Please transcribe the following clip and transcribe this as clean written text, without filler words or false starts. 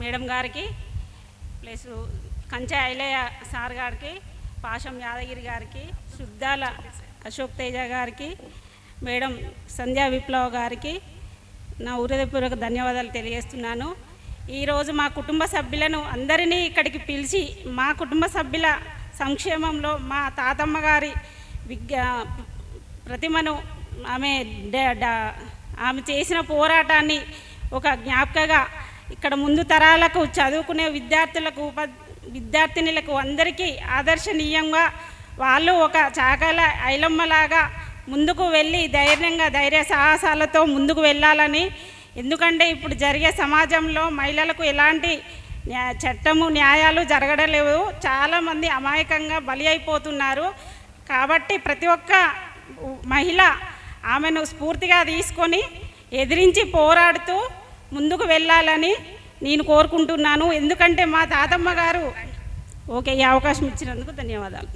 Madam గారికి, plus కంచె Ailayya sir గారికి, పాషం యాదగిరి గారికి, శుద్ధాల అశోక్ తేజ గారికి, మేడం సంధ్యా విప్లవ్ గారికి నా హృదయపూర్వక ధన్యవాదాలు తెలియజేస్తున్నాను. ఈరోజు మా కుటుంబ సభ్యులను అందరినీ ఇక్కడికి పిలిచి మా కుటుంబ సభ్యుల సంక్షేమంలో మా తాతమ్మ గారి ప్రతిమను ఆమె చేసిన పోరాటాన్ని ఒక జ్ఞాపకగా ఇక్కడ ముందు తరాలకు చదువుకునే విద్యార్థులకు విద్యార్థినులకు అందరికీ ఆదర్శనీయంగా వాళ్ళు ఒక చాకల ఐలమ్మలాగా ముందుకు వెళ్ళి ధైర్య సాహసాలతో ముందుకు వెళ్ళాలని. ఎందుకంటే ఇప్పుడు జరిగే సమాజంలో మహిళలకు ఎలాంటి చట్టము న్యాయాలు జరగడం లేవు, చాలామంది అమాయకంగా బలి అయిపోతున్నారు. కాబట్టి ప్రతి ఒక్క మహిళ ఆమెను స్ఫూర్తిగా తీసుకొని ఎదిరించి పోరాడుతూ ముందుకు వెళ్ళాలని నేను కోరుకుంటున్నాను. ఎందుకంటే మా తాతమ్మ గారు ఈ అవకాశం ఇచ్చినందుకు ధన్యవాదాలు.